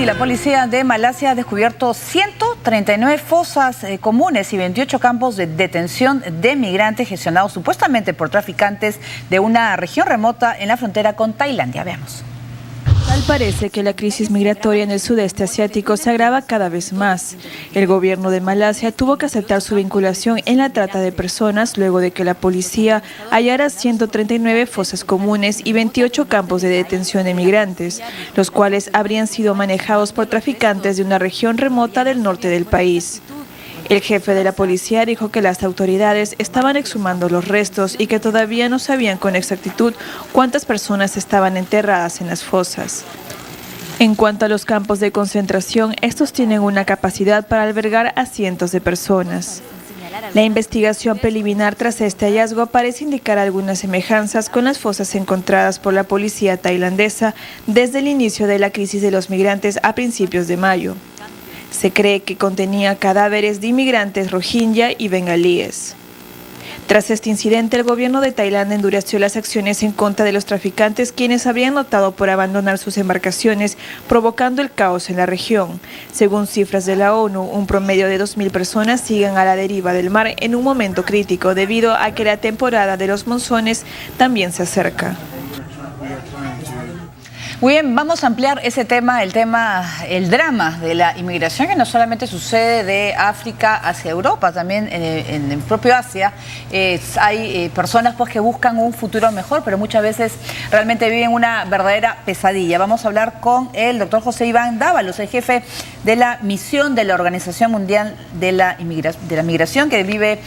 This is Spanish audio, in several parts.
y la policía de Malasia ha descubierto 139 fosas comunes y 28 campos de detención de migrantes gestionados supuestamente por traficantes de una región remota en la frontera con Tailandia. Veamos. Tal parece que la crisis migratoria en el sudeste asiático se agrava cada vez más. El gobierno de Malasia tuvo que aceptar su vinculación en la trata de personas luego de que la policía hallara 139 fosas comunes y 28 campos de detención de migrantes, los cuales habrían sido manejados por traficantes de una región remota del norte del país. El jefe de la policía dijo que las autoridades estaban exhumando los restos y que todavía no sabían con exactitud cuántas personas estaban enterradas en las fosas. En cuanto a los campos de concentración, estos tienen una capacidad para albergar a cientos de personas. La investigación preliminar tras este hallazgo parece indicar algunas semejanzas con las fosas encontradas por la policía tailandesa desde el inicio de la crisis de los migrantes a principios de mayo. Se cree que contenía cadáveres de inmigrantes rohingya y bengalíes. Tras este incidente, el gobierno de Tailandia endureció las acciones en contra de los traficantes, quienes habrían optado por abandonar sus embarcaciones, provocando el caos en la región. Según cifras de la ONU, un promedio de 2.000 personas siguen a la deriva del mar en un momento crítico, debido a que la temporada de los monzones también se acerca. Muy bien, vamos a ampliar ese tema, el drama de la inmigración, que no solamente sucede de África hacia Europa, también en el propio Asia. Hay personas pues, que buscan un futuro mejor, pero muchas veces realmente viven una verdadera pesadilla. Vamos a hablar con el doctor José Iván Dávalos, el jefe de la misión de la Organización Mundial de la Migración, que vive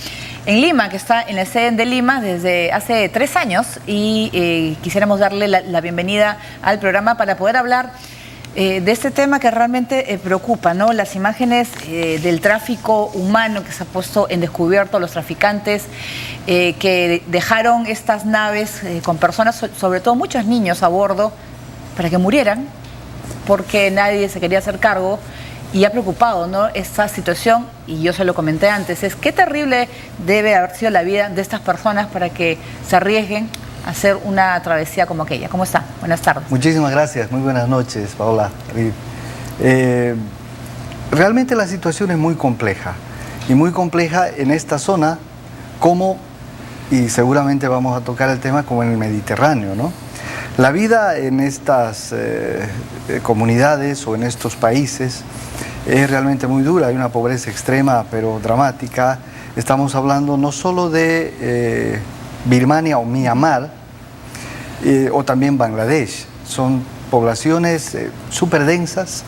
en Lima, que está en la sede de Lima desde hace 3 años, y quisiéramos darle la bienvenida al programa para poder hablar de este tema que realmente preocupa, ¿no? Las imágenes del tráfico humano que se ha puesto en descubierto, los traficantes que dejaron estas naves con personas, sobre todo muchos niños a bordo, para que murieran, porque nadie se quería hacer cargo. Y ha preocupado, ¿no?, esta situación, y yo se lo comenté antes, es qué terrible debe haber sido la vida de estas personas para que se arriesguen a hacer una travesía como aquella. ¿Cómo está? Buenas tardes. Muchísimas gracias, muy buenas noches, Paola. Realmente la situación es muy compleja, y muy compleja en esta zona, como, y seguramente vamos a tocar el tema, como en el Mediterráneo, ¿no? La vida en estas comunidades o en estos países es realmente muy dura, hay una pobreza extrema pero dramática. Estamos hablando no solo de Birmania o Myanmar, o también Bangladesh. Son poblaciones súper densas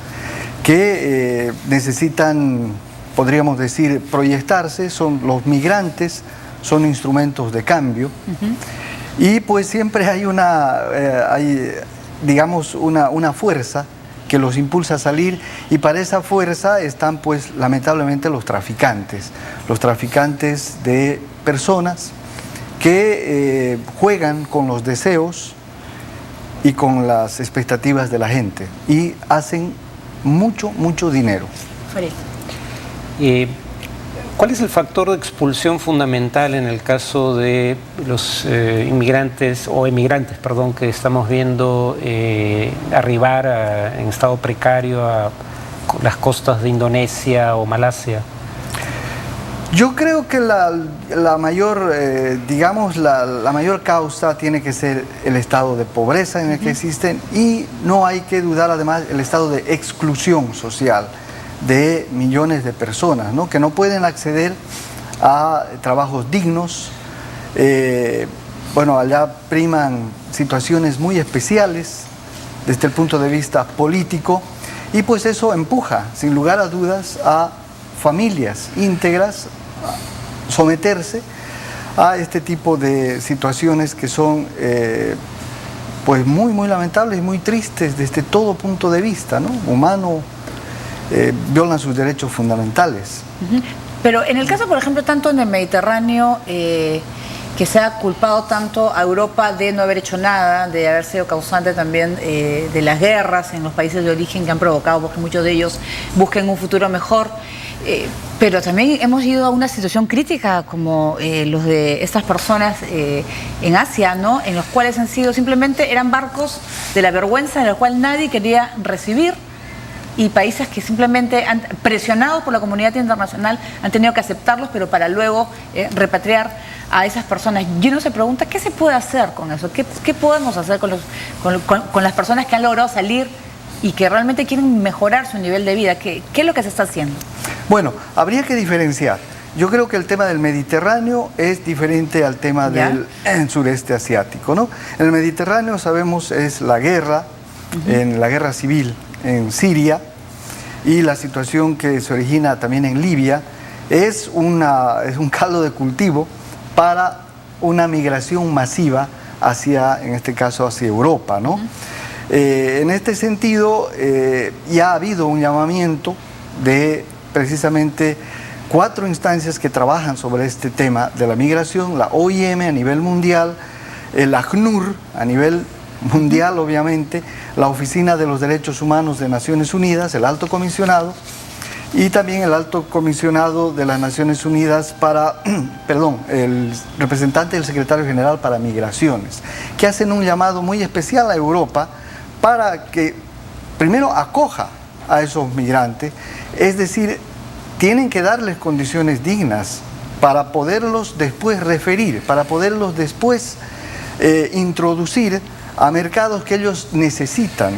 que necesitan, podríamos decir, proyectarse. Son los migrantes, son instrumentos de cambio. Y pues siempre hay digamos, una fuerza que los impulsa a salir, y para esa fuerza están pues lamentablemente los traficantes de personas que juegan con los deseos y con las expectativas de la gente y hacen mucho dinero. ¿Cuál es el factor de expulsión fundamental en el caso de los inmigrantes o emigrantes, perdón, que estamos viendo arribar en estado precario a las costas de Indonesia o Malasia? Yo creo que la mayor, digamos, la mayor causa tiene que ser el estado de pobreza en el que existen, y no hay que dudar además el estado de exclusión social de millones de personas, ¿no?, que no pueden acceder a trabajos dignos. Bueno, allá priman situaciones muy especiales desde el punto de vista político, y pues eso empuja, sin lugar a dudas, a familias íntegras a someterse a este tipo de situaciones que son pues muy lamentables y muy tristes desde todo punto de vista, ¿no?, humano. Violan sus derechos fundamentales. Pero en el caso, por ejemplo, tanto en el Mediterráneo, que se ha culpado tanto a Europa de no haber hecho nada, de haber sido causante también de las guerras en los países de origen que han provocado porque muchos de ellos busquen un futuro mejor, pero también hemos ido a una situación crítica como los de estas personas en Asia, ¿no?, en los cuales han sido simplemente, eran barcos de la vergüenza en el cual nadie quería recibir y países que simplemente han presionados por la comunidad internacional han tenido que aceptarlos, pero para luego repatriar a esas personas. Y uno se pregunta, ¿qué se puede hacer con eso? ¿Qué podemos hacer con las personas que han logrado salir y que realmente quieren mejorar su nivel de vida? ¿Qué es lo que se está haciendo? Bueno, habría que diferenciar. Yo creo que el tema del Mediterráneo es diferente al tema del sureste asiático, ¿no? En el Mediterráneo, sabemos, es la guerra, en la guerra civil en Siria, y la situación que se origina también en Libia es un caldo de cultivo para una migración masiva hacia, en este caso, hacia Europa, ¿no? En este sentido, ya ha habido un llamamiento de precisamente 4 instancias que trabajan sobre este tema de la migración: la OIM a nivel mundial, el ACNUR a nivel mundial, obviamente, la Oficina de los Derechos Humanos de Naciones Unidas, el Alto Comisionado, y también el Alto Comisionado de las Naciones Unidas para, el representante del Secretario General para Migraciones, que hacen un llamado muy especial a Europa para que primero acoja a esos migrantes, es decir, tienen que darles condiciones dignas para poderlos después referir, para poderlos después introducir a mercados que ellos necesitan.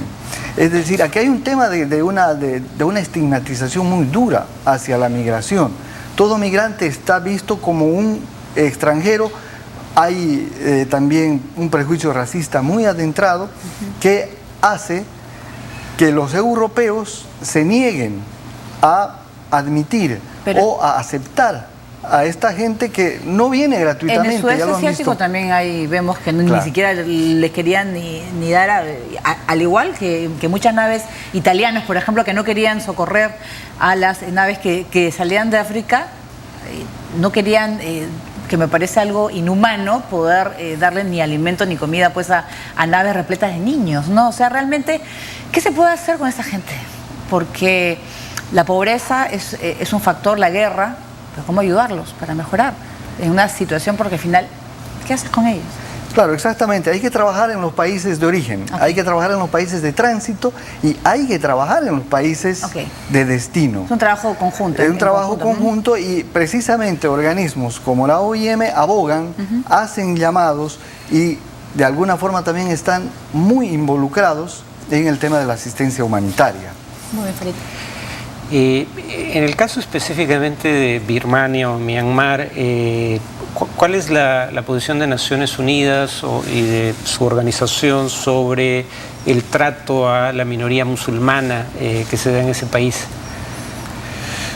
Es decir, aquí hay un tema de una estigmatización muy dura hacia la migración. Todo migrante está visto como un extranjero. Hay también un prejuicio racista muy adentrado que hace que los europeos se nieguen a admitir o a aceptar a esta gente que no viene gratuitamente. En el sudeste asiático también vemos que ni siquiera les querían ni dar, al igual que muchas naves italianas, por ejemplo, que no querían socorrer a las naves que salían de África, no querían, que me parece algo inhumano, poder darle ni alimento ni comida pues a naves repletas de niños, ¿no? O sea, realmente, ¿qué se puede hacer con esa gente? Porque la pobreza es un factor, la guerra, pero ¿cómo ayudarlos para mejorar en una situación? Porque al final, ¿qué haces con ellos? Claro, exactamente. Hay que trabajar en los países de origen, hay que trabajar en los países de tránsito y hay que trabajar en los países de destino. Es un trabajo conjunto. Es un trabajo conjunto y precisamente organismos como la OIM abogan, hacen llamados y de alguna forma también están muy involucrados en el tema de la asistencia humanitaria. Muy bien, Felipe. En el caso específicamente de Birmania o Myanmar, ¿cuál es la posición de Naciones Unidas y de su organización sobre el trato a la minoría musulmana que se da en ese país?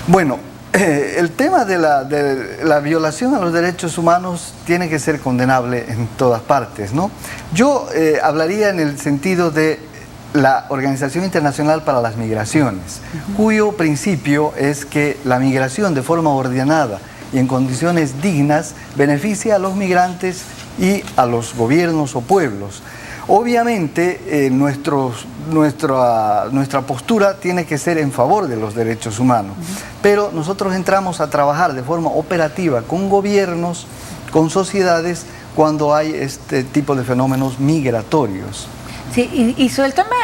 Bueno, el tema de la violación a los derechos humanos tiene que ser condenable en todas partes, ¿no? Yo hablaría en el sentido de la Organización Internacional para las Migraciones, cuyo principio es que la migración de forma ordenada y en condiciones dignas beneficia a los migrantes y a los gobiernos o pueblos. Obviamente, nuestra postura tiene que ser en favor de los derechos humanos, pero nosotros entramos a trabajar de forma operativa con gobiernos, con sociedades, cuando hay este tipo de fenómenos migratorios. Sí, y sobre el tema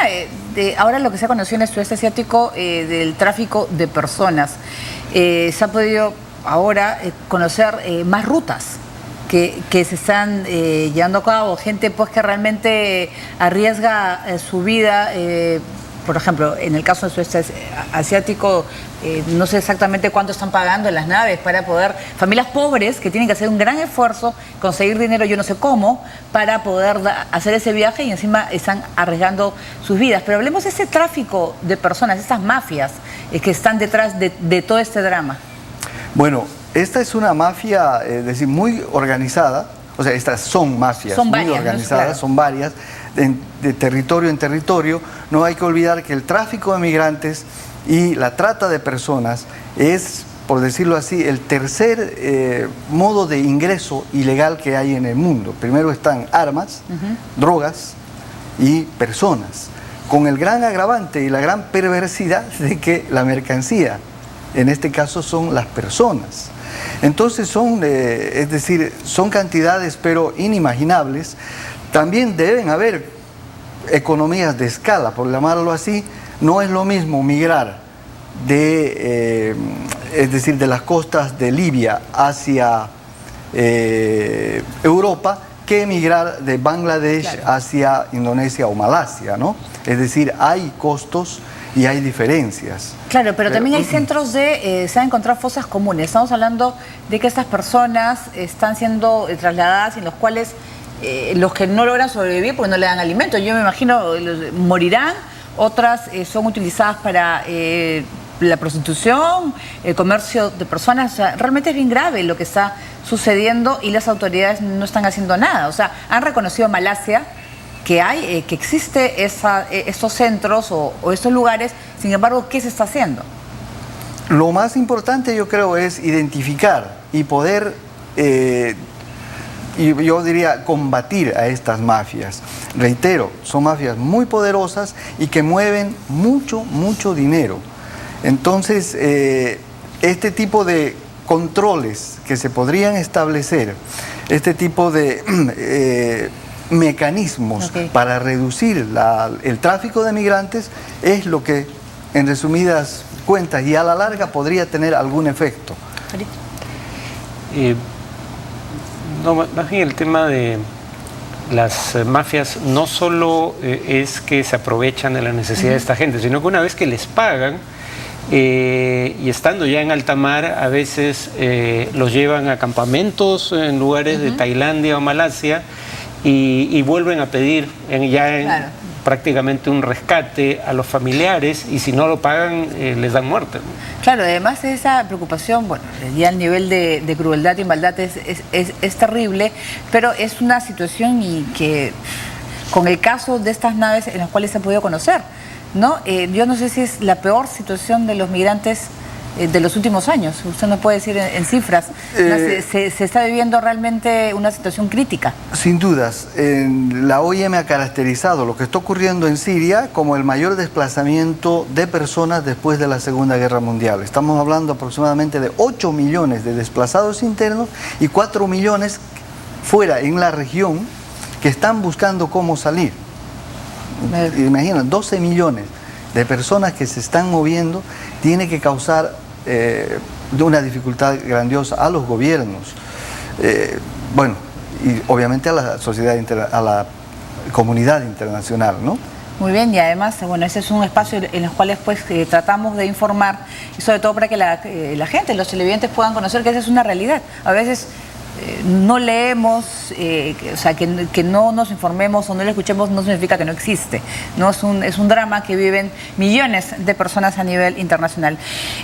de ahora lo que se ha conocido en el sudeste asiático del tráfico de personas, se ha podido ahora conocer más rutas que se están llevando a cabo, gente pues que realmente arriesga su vida. Por ejemplo, en el caso del sudeste asiático, no sé exactamente cuánto están pagando en las naves para poder, familias pobres que tienen que hacer un gran esfuerzo, conseguir dinero, yo no sé cómo, para poder hacer ese viaje y encima están arriesgando sus vidas. Pero hablemos de ese tráfico de personas, esas mafias que están detrás de todo este drama. Bueno, esta es una mafia, es decir, muy organizada. O sea, estas son mafias muy organizadas, ¿no? Son varias, de territorio en territorio. No hay que olvidar que el tráfico de migrantes y la trata de personas es, por decirlo así, el tercer modo de ingreso ilegal que hay en el mundo. Primero están armas, drogas y personas, con el gran agravante y la gran perversidad de que la mercancía, en este caso, son las personas. Entonces es decir, son cantidades pero inimaginables. También deben haber economías de escala, por llamarlo así. No es lo mismo migrar es decir, de las costas de Libia hacia Europa, que emigrar de Bangladesh hacia Indonesia o Malasia, ¿no? Es decir, hay costos y hay diferencias. Claro, pero también hay centros se han encontrado fosas comunes. Estamos hablando de que estas personas están siendo trasladadas en los cuales los que no logran sobrevivir porque no le dan alimento, yo me imagino, morirán. Otras son utilizadas para la prostitución, el comercio de personas. O sea, realmente es bien grave lo que está sucediendo y las autoridades no están haciendo nada. O sea, han reconocido en Malasia que existe estos centros o estos lugares. Sin embargo, ¿qué se está haciendo? Lo más importante, yo creo, es identificar y poder, y yo diría, combatir a estas mafias. Reitero, son mafias muy poderosas y que mueven mucho dinero. Entonces, este tipo de controles que se podrían establecer, este tipo de mecanismos para reducir el tráfico de migrantes, es lo que, en resumidas cuentas y a la larga, podría tener algún efecto. No, más bien el tema de las mafias no solo es que se aprovechan de la necesidad de esta gente, sino que una vez que les pagan, y estando ya en alta mar, a veces los llevan a campamentos en lugares de Tailandia o Malasia y vuelven a pedir prácticamente un rescate a los familiares, y si no lo pagan les dan muerte. Claro, además esa preocupación, bueno, ya el nivel de crueldad y maldad es terrible, pero es una situación y que con el caso de estas naves en las cuales se ha podido conocer, ¿no? Yo no sé si es la peor situación de los migrantes de los últimos años. Usted nos puede decir en cifras. Se está viviendo realmente una situación crítica. Sin dudas. La OIM ha caracterizado lo que está ocurriendo en Siria como el mayor desplazamiento de personas después de la Segunda Guerra Mundial. Estamos hablando aproximadamente de 8 millones de desplazados internos y 4 millones fuera en la región que están buscando cómo salir. Imaginen, 12 millones de personas que se están moviendo, tiene que causar de una dificultad grandiosa a los gobiernos, bueno, y obviamente a la sociedad, a la comunidad internacional, ¿no? Muy bien, y además, bueno, ese es un espacio en los cuales pues tratamos de informar, y sobre todo para que la gente, los televidentes puedan conocer que esa es una realidad. A veces no leemos, o sea, que no nos informemos o no lo escuchemos no significa que no existe, ¿no? Es un drama que viven millones de personas a nivel internacional.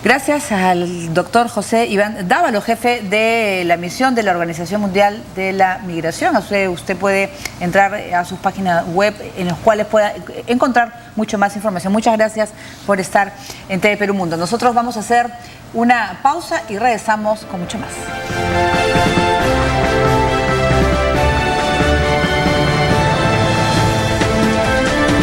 Gracias al doctor José Iván Dávalo, jefe de la misión de la Organización Mundial de la Migración. Usted puede entrar a sus páginas web en las cuales pueda encontrar mucho más información. Muchas gracias por estar en TV Perú Mundo. Nosotros vamos a hacer una pausa y regresamos con mucho más.